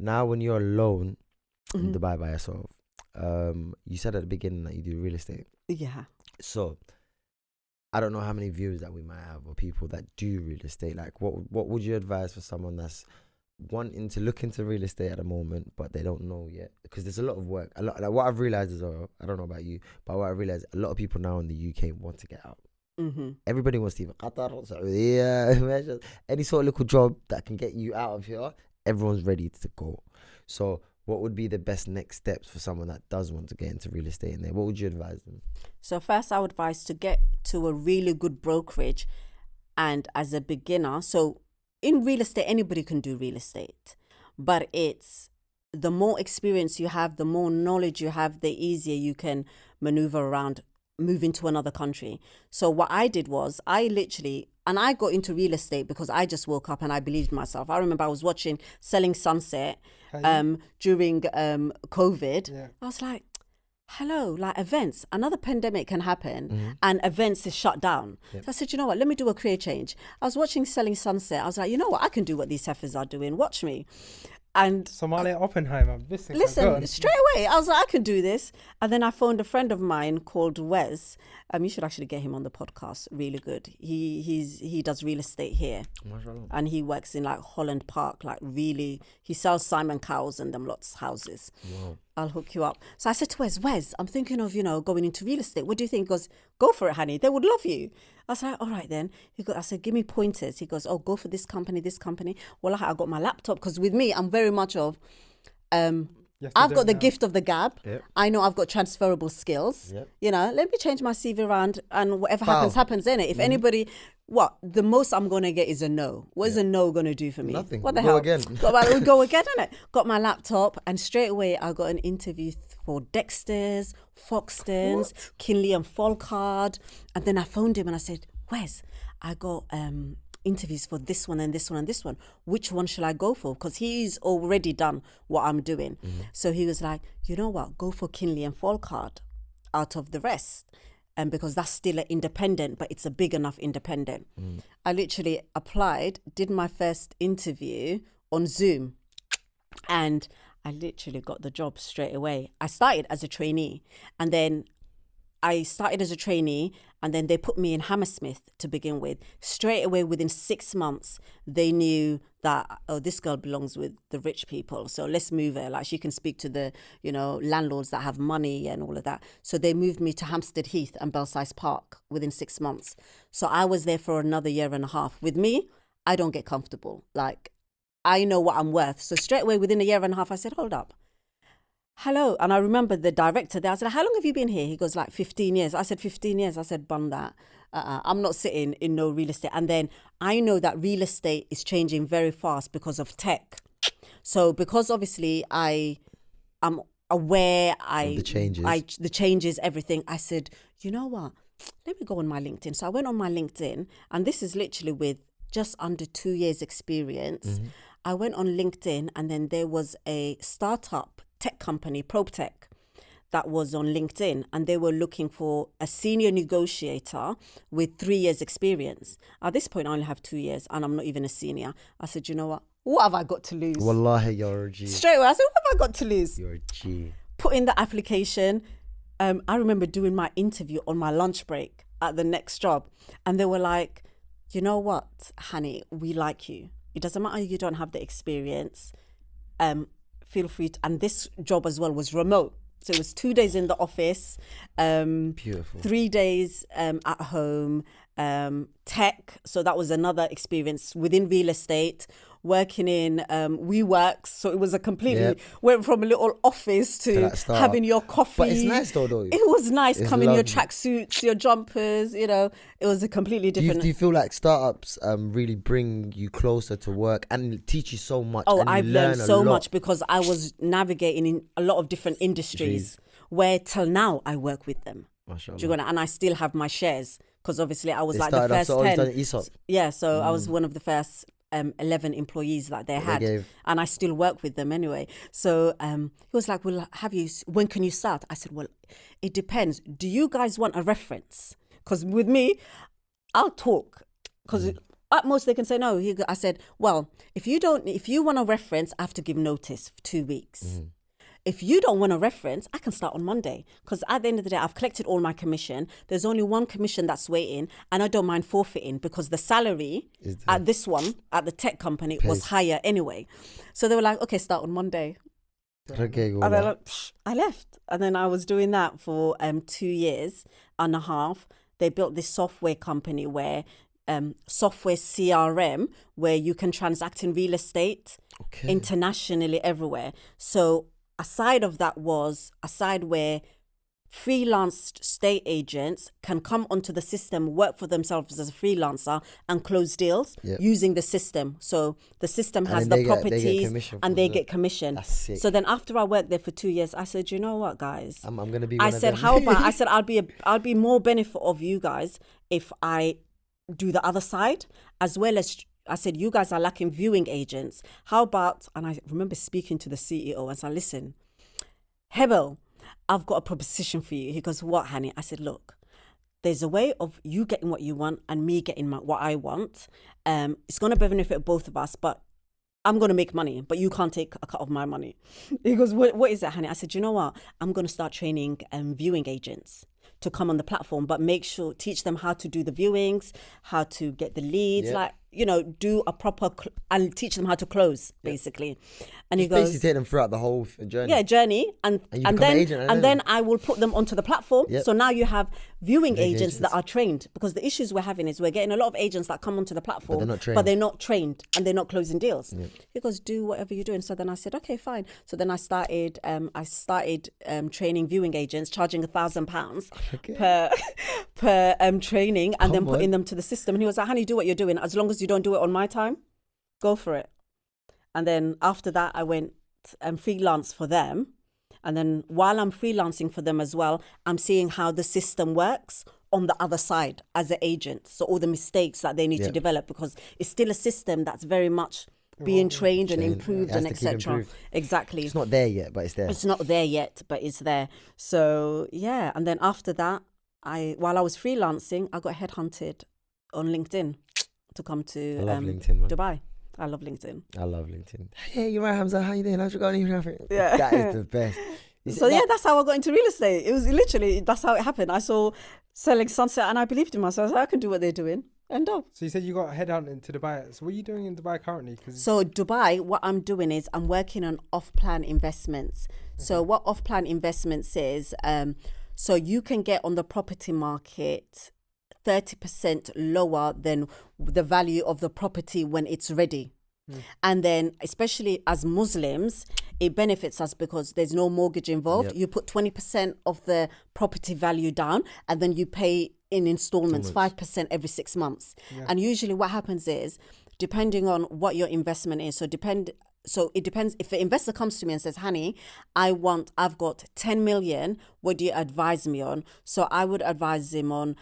now when you're alone in Mhm. Dubai by yourself, you said at the beginning that you do real estate. Yeah. So I don't know how many viewers that we might have or people that do real estate. Like, what would you advise for someone that's wanting to look into real estate at the moment, but they don't know yet? Because there's a lot of work. A lot. Like what I've realized is, I don't know about you, but what I realized, a lot of people now in the UK want to get out. Mm-hmm. Everybody wants to either Qatar, Saudi, any sort of little job that can get you out of here. Everyone's ready to go. So what would be the best next steps for someone that does want to get into real estate in there? What would you advise them? So first, I would advise to get to a really good brokerage, and as a beginner, so in real estate, anybody can do real estate, but it's the more experience you have, the more knowledge you have, the easier you can maneuver around, move into another country. So what I did was I got into real estate because I just woke up and I believed myself. I remember I was watching Selling Sunset during COVID. Yeah. I was like, hello, like events, another pandemic can happen and events is shut down. Yep. So I said, you know what, let me do a career change. I was watching Selling Sunset. I was like, you know what, I can do what these heifers are doing. Watch me. And Somalia Oppenheimer. listen, straight away, I was like, I can do this. And then I phoned a friend of mine called Wes. You should actually get him on the podcast. Really good. He does real estate here. Mashallah. And he works in like Holland Park, like really, he sells Simon Cowell's and them lots of houses. Wow. I'll hook you up. So I said to Wes, I'm thinking of, going into real estate. What do you think? He goes, go for it, honey. They would love you. I was like, all right then. I said, give me pointers. He goes, oh, go for this company, this company. Well, I got my laptop because with me, I'm very much of, I've got the gift of the gab. Yep. I know I've got transferable skills. Yep. Let me change my CV around and whatever happens, innit? If anybody, the most I'm going to get is a no. What is a no going to do for me? Nothing. What the We'll hell? go again. We'll go again, innit? Got my laptop and straight away I got an interview for Dexter's, Foxton's, Kinley and Folcard. And then I phoned him and I said, Wes, I got interviews for this one and this one and this one. Which one shall I go for? Because he's already done what I'm doing. So he was like, you know what, go for Kinley and Folcard out of the rest. And because that's still an independent, but it's a big enough independent. I literally applied, did my first interview on Zoom, and I literally got the job straight away. I started as a trainee, and then they put me in Hammersmith to begin with. Straight away, within 6 months, they knew that, this girl belongs with the rich people. So let's move her. Like, she can speak to the, landlords that have money and all of that. So they moved me to Hampstead Heath and Belsize Park within 6 months. So I was there for another year and a half. With me, I don't get comfortable. Like, I know what I'm worth. So straight away, within a year and a half, I said, hold up. Hello. And I remember the director there. I said, how long have you been here? He goes, like 15 years. I said, 15 years. I said, bun that. I'm not sitting in no real estate. And then I know that real estate is changing very fast because of tech. So because obviously I'm aware, the changes, everything. I said, you know what? Let me go on my LinkedIn. So I went on my LinkedIn, and this is literally with just under 2 years experience. I went on LinkedIn, and then there was a startup tech company, ProbeTech, that was on LinkedIn, and they were looking for a senior negotiator with 3 years experience. At this point, I only have 2 years and I'm not even a senior. I said, you know what have I got to lose? Wallahi, you're a G. Straight away, I said, what have I got to lose? You're a G. Put in the application. I remember doing my interview on my lunch break at the next job, and they were like, you know what, honey, we like you. It doesn't matter you don't have the experience. Feel free to, and this job as well was remote. So it was 2 days in the office, Beautiful. 3 days at home, tech. So that was another experience within real estate, working in WeWorks. So it was a completely, went from a little office to having your coffee. But it's nice though. It was nice, coming in your lovely. tracksuits, your jumpers, it was a completely different. Do you feel like startups really bring you closer to work and teach you so much? Oh, and I've learned so much because I was navigating in a lot of different industries where till now I work with them. Mashallah. And I still have my shares because obviously I was They like the started off, first so 10. done ESOP. Yeah, so I was one of the first 11 employees that they had, and I still work with them anyway. So he was like, well, when can you start? I said, well, it depends. Do you guys want a reference? Because with me, I'll talk because At most, they can say no. I said, well, if you want a reference, I have to give notice for 2 weeks. If you don't want a reference, I can start on Monday. Because at the end of the day, I've collected all my commission. There's only one commission that's waiting, and I don't mind forfeiting because the salary at this one, at the tech company, was higher anyway. So they were like, okay, start on Monday. Okay, and then I left. And then I was doing that for 2 years and a half. They built this software company where software CRM, where you can transact in real estate internationally everywhere. So aside of that was a side where freelance estate agents can come onto the system, work for themselves as a freelancer and close deals using the system. So the system has the properties and they get commission. That's sick. So then after I worked there for 2 years, I said, you know what, guys? I'm going to be I said, how about, I said, I'll be more benefit of you guys if I do the other side, as well as I said, you guys are lacking viewing agents. How about, and I remember speaking to the CEO and said, listen, Hebel, I've got a proposition for you. He goes, what, honey? I said, look, there's a way of you getting what you want and me getting what I want. It's going to benefit both of us, but I'm going to make money, but you can't take a cut of my money. He goes, what is it, honey? I said, you know what? I'm going to start training viewing agents to come on the platform, but teach them how to do the viewings, how to get the leads, do a proper, and teach them how to close, basically. And he goes, basically take them throughout the whole journey. Yeah, journey, and then I will put them onto the platform. So now you have viewing agents that are trained, because the issues we're having is we're getting a lot of agents that come onto the platform, but they're not trained and they're not closing deals. He goes, do whatever you're doing. So then I said, okay, fine. So then I started training viewing agents, charging £1,000 per training, and then putting them to the system. And he was like, honey, do what you're doing. As long as you don't do it on my time, go for it. And then after that, I went freelance for them. And then while I'm freelancing for them as well, I'm seeing how the system works on the other side as an agent. So all the mistakes that they need to develop, because it's still a system that's very much being trained and improved and etc. Exactly. It's not there yet, but it's there. It's not there yet, but it's there. So yeah. And then after that, while I was freelancing, I got headhunted on LinkedIn to come to LinkedIn, Dubai. I love LinkedIn. I love LinkedIn. Hey, you're right, Hamza. How you doing? How's it going? Yeah. That is the best. That's how I got into real estate. It was literally, that's how it happened. I saw selling sunset and I believed in myself. I can do what they're doing. End of. So you said you got headhunted to Dubai. So what are you doing in Dubai currently? So Dubai, what I'm doing is I'm working on off-plan investments. So what off-plan investments is, so you can get on the property market 30% lower than the value of the property when it's ready. And then, especially as Muslims, it benefits us because there's no mortgage involved. You put 20% of the property value down, and then you pay in installments 5% every 6 months. And usually what happens is, depending on what your investment is, so it depends. If an investor comes to me and says, honey, I've got 10 million, what do you advise me on? So I would advise him on